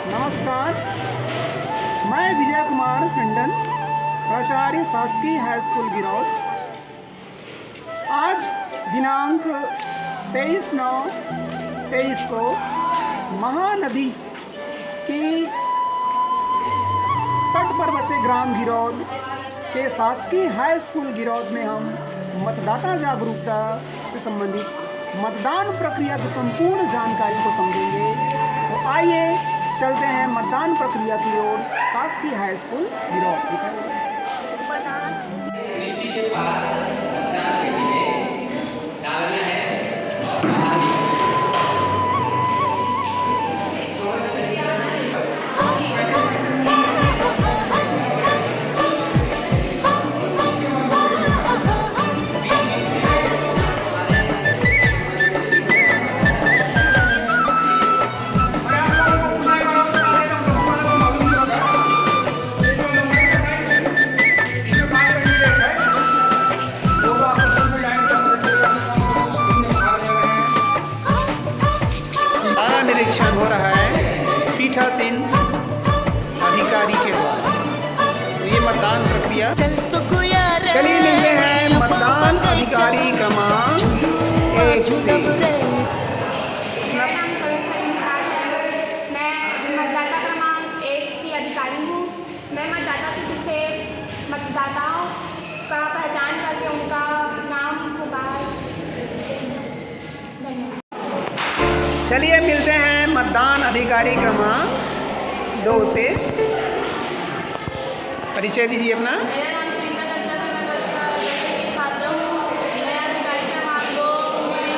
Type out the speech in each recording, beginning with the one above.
नमस्कार, मैं विजय कुमार टंडन, प्राचार्य शासकीय हाई स्कूल गिरौद। आज दिनांक 23/9/23 को महानदी की तट पर बसे ग्राम गिरौद के शासकीय हाई स्कूल गिरौद में हम मतदाता जागरूकता से संबंधित मतदान प्रक्रिया की संपूर्ण जानकारी को समझेंगे। तो आइए चलते हैं मतदान प्रक्रिया की ओर। शासकीय हाई स्कूल गिरौद। निरीक्षण हो रहा है पीठासीन अधिकारी के द्वारा। तो ये मतदान प्रक्रिया चलिए मिलते हैं मतदान अधिकारी क्रमांक 1 से। मैं मतदाता क्रमांक 1 की अधिकारी हूँ। मैं मतदाता सूची से मतदाताओं का पहचान करके उनका नाम पुकार। धन्यवाद। चलिए मिलते हैं मतदान अधिकारी क्रमांक 2 से। परिचय दीजिए अपना। मेरा नाम स्वीकार दर्शक है। मैं कक्षा 6 की छात्र हूँ। मैं अधिकारी क्रमांक 2 में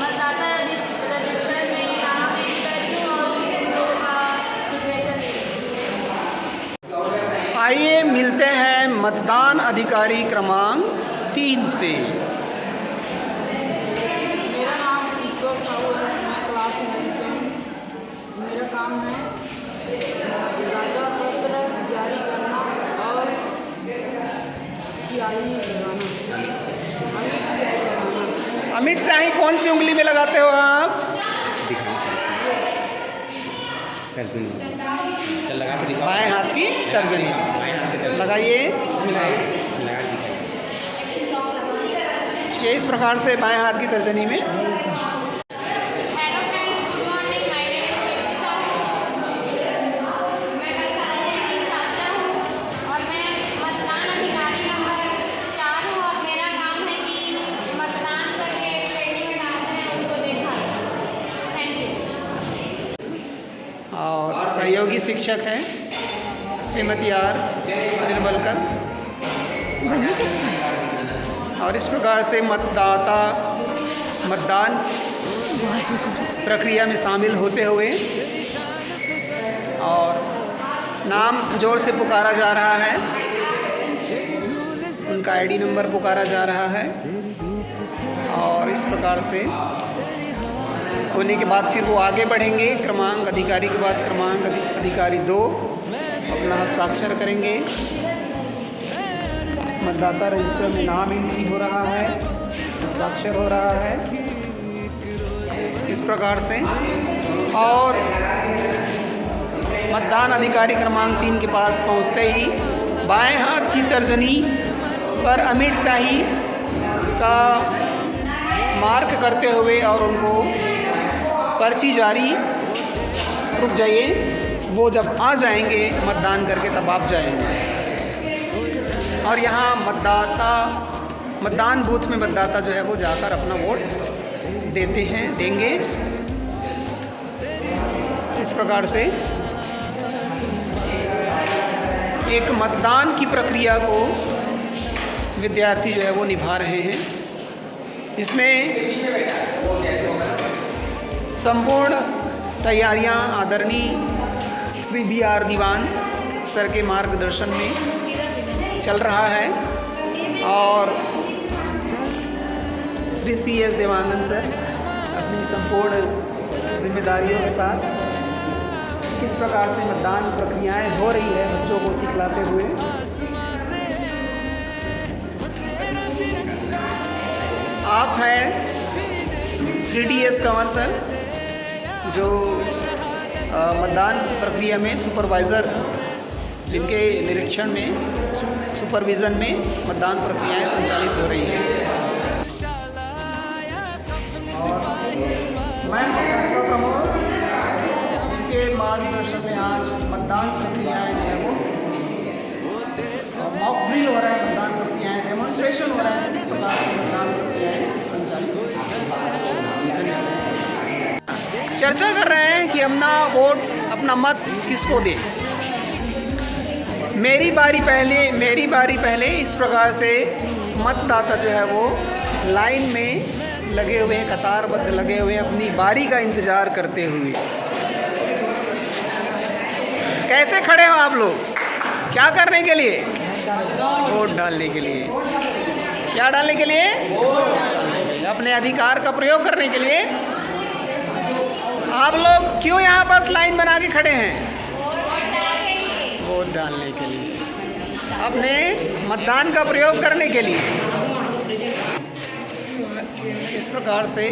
मतदाता रजिस्टर में नाम एंट्री करी हूँ और उन लोगों का सिग्नेचर। आइए मिलते हैं मतदान अधिकारी क्रमांक 3 से। मेरा काम है मतदाता पत्र जारी करना और स्याही लगाना। अमिट शाही कौन सी उंगली में लगाते हो आप? बाएं हाथ की तर्जनी लगाइए। ये इस प्रकार से बाएं हाथ की तर्जनी में। और सहयोगी शिक्षक हैं श्रीमती आर निर्मलकर। और इस प्रकार से मतदान प्रक्रिया में शामिल होते हुए और नाम जोर से पुकारा जा रहा है, उनका आईडी नंबर पुकारा जा रहा है। और इस प्रकार से होने के बाद फिर वो आगे बढ़ेंगे। क्रमांक अधिकारी के बाद क्रमांक अधिकारी 2 अपना हस्ताक्षर करेंगे। मतदाता रजिस्टर में नाम एंट्री हो रहा है, हस्ताक्षर हो रहा है इस प्रकार से। और मतदान अधिकारी क्रमांक 3 के पास पहुंचते ही बाएं हाथ की तर्जनी पर अमिट शाही का मार्क करते हुए और उनको पर्ची जारी। रुक जाइए, वो जब आ जाएंगे मतदान करके तब आप जाएंगे। और यहाँ मतदान बूथ में मतदाता जो है वो जाकर अपना वोट देंगे। इस प्रकार से एक मतदान की प्रक्रिया को विद्यार्थी जो है वो निभा रहे हैं। इसमें संपूर्ण तैयारियां आदरणीय श्री BR दीवान सर के मार्गदर्शन में चल रहा है। और श्री CS देवानंद सर अपनी संपूर्ण जिम्मेदारियों के साथ किस प्रकार से मतदान प्रक्रियाएं हो रही है बच्चों को सिखलाते हुए। आप हैं श्री DS कंवर सर, जो मतदान प्रक्रिया में सुपरवाइज़र जिनके निरीक्षण में सुपरविज़न में मतदान प्रक्रियाएं संचालित हो रही हैं। और मैं प्रमोद जिनके मार्गदर्शन में आज मतदान प्रक्रियाएं जो है वो मॉक ड्रिल हो रहा है, मतदान प्रक्रियाएं डेमोन्स्ट्रेशन हो रहा है, इस प्रकार से मतदान प्रक्रियाएं संचालित हो रही हैं। चर्चा कर रहे हैं कि अपना वोट, अपना मत किसको दें। मेरी बारी पहले इस प्रकार से मतदाता जो है वो लाइन में लगे हुए, कतारबद्ध लगे हुए, अपनी बारी का इंतज़ार करते हुए। कैसे खड़े हो आप लोग? क्या करने के लिए? वोट डालने के लिए। क्या डालने के लिए? अपने अधिकार का प्रयोग करने के लिए। आप लोग क्यों यहाँ पास लाइन बना के खड़े हैं? वोट डालने के लिए, अपने मतदान का प्रयोग करने के लिए। इस प्रकार से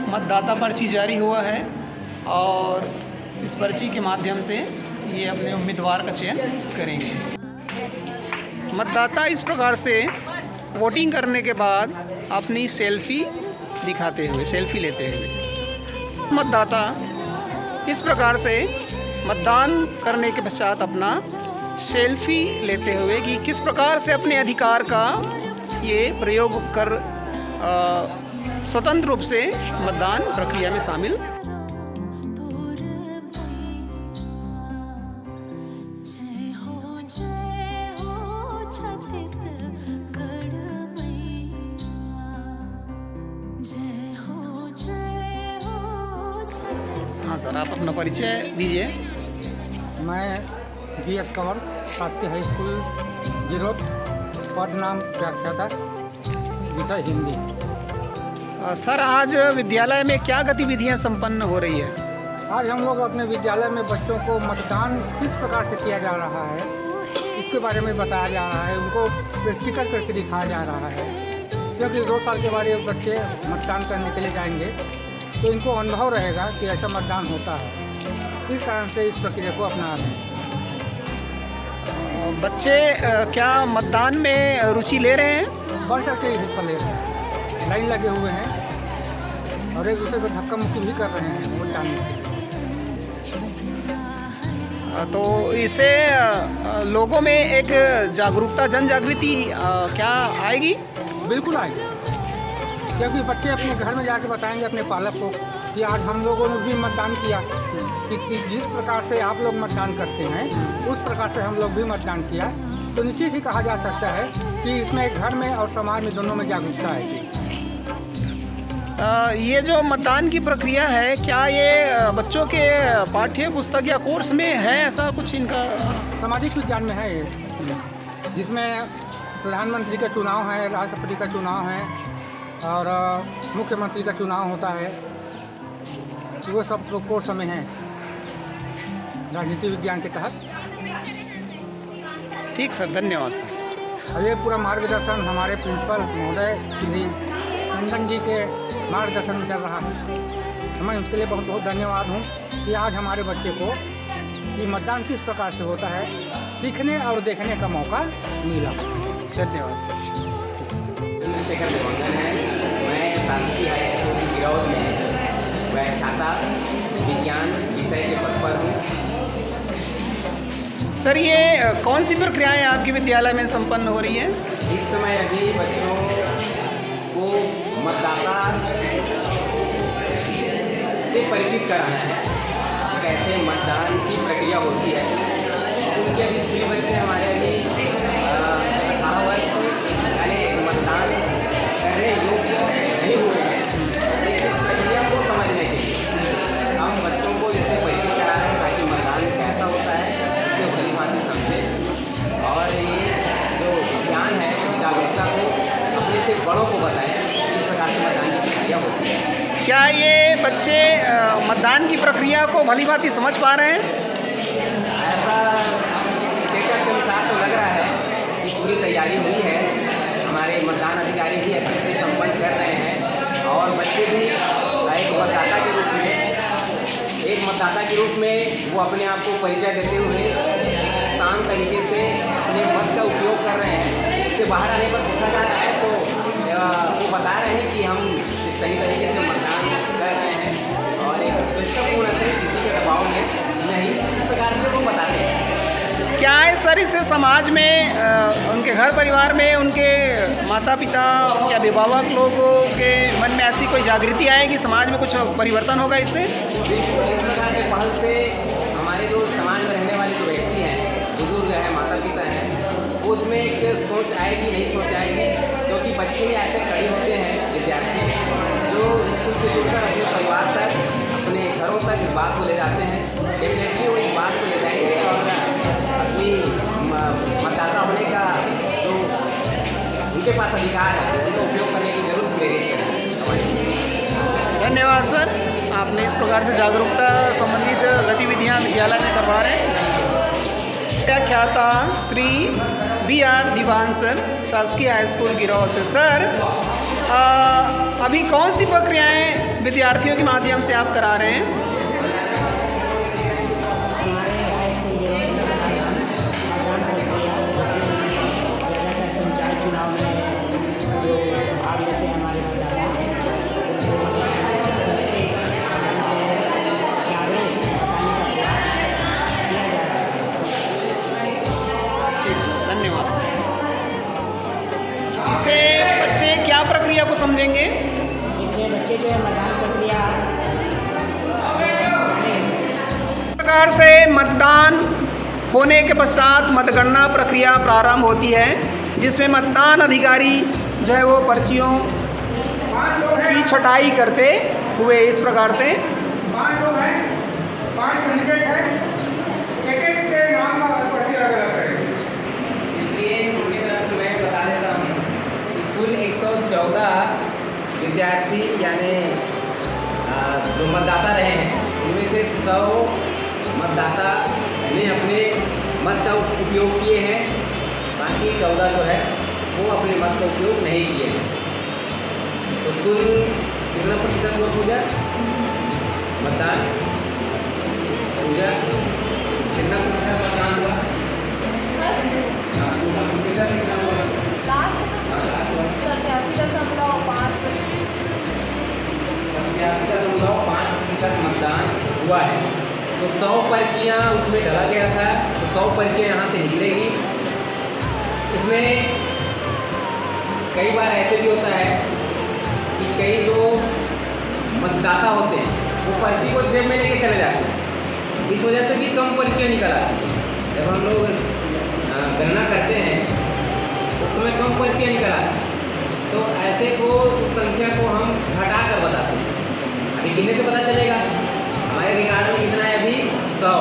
मतदाता पर्ची जारी हुआ है और इस पर्ची के माध्यम से ये अपने उम्मीदवार का चयन करेंगे। मतदाता इस प्रकार से वोटिंग करने के बाद अपनी सेल्फी दिखाते हुए, सेल्फी लेते हुए, मतदाता इस प्रकार से मतदान करने के पश्चात अपना सेल्फी लेते हुए कि किस प्रकार से अपने अधिकार का ये प्रयोग कर स्वतंत्र रूप से मतदान प्रक्रिया में शामिल। हाँ सर, आप अपना परिचय दीजिए। मैं BS कंवर, शासकीय हाई स्कूल गिरोध, पद नाम व्याख्याता, विषय हिंदी। सर, आज विद्यालय में क्या गतिविधियां संपन्न हो रही है? आज हम लोग अपने विद्यालय में बच्चों को मतदान किस प्रकार से किया जा रहा है इसके बारे में बताया जा रहा है, उनको प्रैक्टिकल करके दिखाया जा रहा है। क्योंकि 2 साल के बाद ये बच्चे मतदान करने के लिए जाएंगे तो इनको अनुभव रहेगा कि ऐसा मतदान होता है। इस कारण से इस प्रक्रिया को अपना रहे हैं। बच्चे क्या मतदान में रुचि ले रहे हैं? बढ़ चढ़ के हिस्सा ले रहे हैं, लाइन लगे हुए हैं और एक दूसरे को धक्का मुक्की भी कर रहे हैं वोट डालने के लिए। तो इसे लोगों में एक जागरूकता, जन जागृति क्या आएगी? बिल्कुल आएगी, क्योंकि बच्चे अपने घर में जाके बताएंगे अपने पालक को कि आज हम लोगों ने भी मतदान किया, कि जिस प्रकार से आप लोग मतदान करते हैं उस प्रकार से हम लोग भी मतदान किया। तो निश्चित ही कहा जा सकता है कि इसमें घर में और समाज में दोनों में जागरूकता आएगी। ये जो मतदान की प्रक्रिया है, क्या ये बच्चों के पाठ्य पुस्तक या कोर्स में है? ऐसा कुछ इनका सामाजिक विज्ञान में है ये, जिसमें प्रधानमंत्री का चुनाव है, राष्ट्रपति का चुनाव है और मुख्यमंत्री का चुनाव होता है। वो सब कोर्स में हैं राजनीति विज्ञान के तहत। ठीक सर, धन्यवाद सर। और ये पूरा मार्गदर्शन हमारे प्रिंसिपल महोदय श्री नंदन जी के मार्गदर्शन में चल रहा है। मैं उसके लिए बहुत बहुत धन्यवाद हूँ कि आज हमारे बच्चे को कि मतदान किस प्रकार से होता है सीखने और देखने का मौका मिला। धन्यवाद सर। चंद्रशेखर निबंधन है। मैं शासकीय हाई स्कूल गिरौद में व्याख्याता विज्ञान विषय के पद पर हूँ। सर, ये कौन सी प्रक्रियाएं आपके विद्यालय में संपन्न हो रही है? इस समय अभी बच्चों को मतदाता से परिचित कराना है, कैसे मतदान की प्रक्रिया होती है। उसके अभी स्कूली बच्चे हमारे अभी 18 वर्ष यानी मतदान करने योग्य नहीं हुए हैं। इस प्रक्रिया को समझने के लिए हम बच्चों को इससे परिचित करा रहे हैं ताकि मतदान कैसा होता है इससे भली भांति समझे और ये जो ज्ञान है जागरूकता को अपने से बड़ों को बताएं इस प्रकार से मतदान की प्रक्रिया होती है। क्या ये बच्चे मतदान की प्रक्रिया को भली भांति समझ पा रहे हैं? ऐसा सेटअप के अनुसार तो लग रहा है कि पूरी तैयारी हुई है। हमारे मतदान अधिकारी भी अच्छे से संपन्न कर रहे हैं और बच्चे भी एक मतदाता के रूप में एक मतदाता के रूप में वो अपने आप को परिचय देते हुए शांत तरीके से अपने मत का उपयोग कर रहे हैं। इससे बाहर आने पर पूछा जा रहा है तो वो बता रहे हैं कि हम सही तरीके से मतदान कर रहे हैं और एक स्वेच्छापूर्ण से किसी के दबाव में नहीं, इस प्रकार से वो बताते हैं। क्या है सर, इससे समाज में उनके घर परिवार में उनके माता पिता या अभिभावक लोगों के मन में ऐसी कोई जागृति आएगी, समाज में कुछ परिवर्तन होगा इससे? बिल्कुल, इस प्रकार के पहल से हमारे जो समाज में रहने वाले जो व्यक्ति हैं, बुजुर्ग हैं, माता पिता हैं, उसमें एक सोच आएगी, नहीं सोच आएगी, क्योंकि बच्चे ऐसे खड़े होते हैं विद्यार्थी जो स्कूल से जुड़कर अपने परिवार तक, अपने घरों तक इस बात को ले जाते हैं। डेफिनेटली वो इस बात को ले जाएंगे और अपनी मतदाता होने का जो उनके पास अधिकार है उनका उपयोग करने की जरूरत प्रेरित है। धन्यवाद सर, आपने इस प्रकार से जागरूकता संबंधित गतिविधियां विद्यालय में करवा रहे हैं। व्याख्याता श्री BR दीवान सर, शासकीय हाई स्कूल गिरौह से। सर, अभी कौन सी प्रक्रियाएं विद्यार्थियों के माध्यम से आप करा रहे हैं? हमारे हाई स्कूल गिरौह में मतदान प्रक्रिया ज़्यादातर पंचायत चुनाव में जो भाग लेते हैं हमारे मतदाता धन्यवाद सर। इससे बच्चे क्या प्रक्रिया को समझेंगे? इससे बच्चे जो है मतदान प्रक्रिया इस प्रकार से मतदान होने के पश्चात मतगणना प्रक्रिया प्रारंभ होती है, जिसमें मतदान अधिकारी जो है वो पर्चियों की छटाई करते हुए इस प्रकार से 5 लोग हैं, 5 कैंडिडेट हैं, एक के नाम का पर्ची अलग है। इसलिए उनकी तरफ से मैं बता देता हूँ कि कुल 114 विद्यार्थी यानी जो मतदाता रहे हैं उनमें से 100 मतदाता ने अपने मत का उपयोग किए हैं, बाकी 14 जो है वो अपने मत का उपयोग नहीं किए हैं। तो कुल कितना प्रतिशत हुआ पूजा मतदान? पूजा कितना प्रतिशत मतदान हुआ? पूरा प्रतिशत कितना हुआ? 87.5% मतदान हुआ है। तो 100 पर्चियाँ उसमें डाला गया था, तो 100 पर्चियाँ यहाँ से निकलेगी। इसमें कई बार ऐसे भी होता है कि कई जो मतदाता होते हैं वो पर्ची को जेब में लेके चले जाते हैं, इस वजह से भी कम पर्चियाँ निकल आती हैं। जब हम लोग गणना करते हैं उस समय कम पर्चियाँ निकल आती हैं, तो ऐसे को उस संख्या को हम घटा कर बताते हैं। अभी गिनने से पता चलेगा हमारे रिकॉर्ड में कितना है, अभी 100,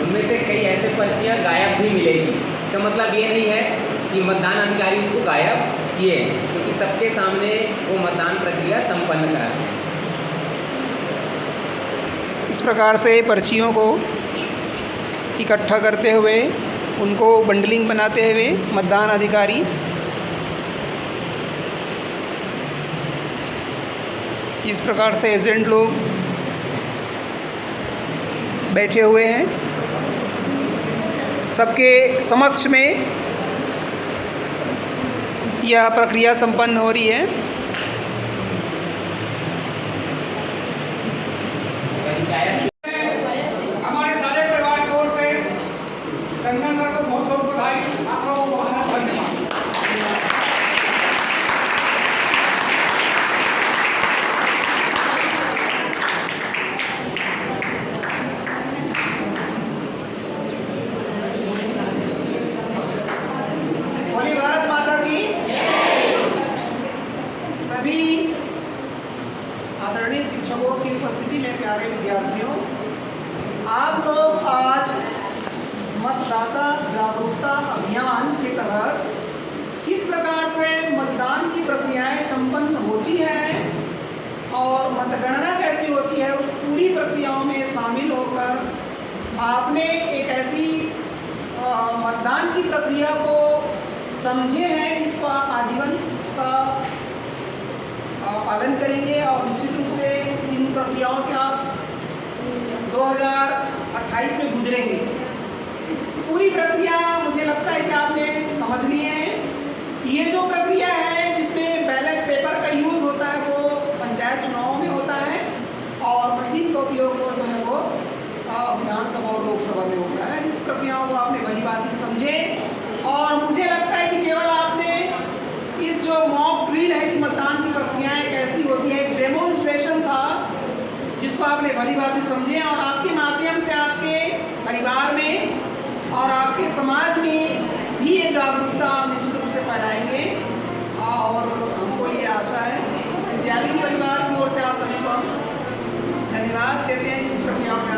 उनमें से कई ऐसे पर्चियाँ गायब भी मिलेगी। इसका मतलब ये नहीं है कि मतदान अधिकारी उसको गायब किए, क्योंकि सबके सामने वो मतदान प्रक्रिया संपन्न कराते हैं। इस प्रकार से पर्चियों को इकट्ठा करते हुए उनको बंडलिंग बनाते हुए मतदान अधिकारी इस प्रकार से एजेंट लोग बैठे हुए हैं, सबके समक्ष में यह प्रक्रिया संपन्न हो रही है। हमारे सारे परिवार की ओर से चंदन सर को बहुत बहुत बधाई, आप लोगों को बहुत बहुत धन्यवाद। बोली भारत माता की। सभी आदरणीय शिक्षकों की उपस्थिति में प्यारे विद्यार्थियों, आप लोग आज मतदाता जागरूकता अभियान के तहत किस प्रकार से मतदान की प्रक्रियाएं संपन्न होती हैं और मतगणना कैसी होती है, उस पूरी प्रक्रियाओं में शामिल होकर आपने एक ऐसी मतदान की प्रक्रिया को समझे हैं जिसको आप आजीवन उसका पालन करेंगे और निश्चित रूप से इन प्रक्रियाओं से आप 2028 में गुजरेंगे। पूरी प्रक्रिया मुझे लगता है कि आपने समझ ली है। ये जो प्रक्रिया है जिसमें बैलेट पेपर का यूज़ होता है वो पंचायत चुनाव में होता है और मशीन का उपयोग जो है वो विधानसभा और लोकसभा में होता है। इस प्रक्रियाओं को आपने भली भांति समझे और मुझे लगता है कि केवल आपने इस जो मॉक ड्रिल है कि मतदान की प्रक्रियाएँ कैसी होती है, एक डेमोन्स्ट्रेशन था जिसको आपने भली भांति समझे और आपके माध्यम से आपके परिवार में और आपके समाज में भी ये जागरूकता आप निश्चित रूप से फैलाएंगे। और हमको ये आशा है विद्यालय परिवार की ओर से आप सभी को धन्यवाद देते हैं इस प्रक्रिया में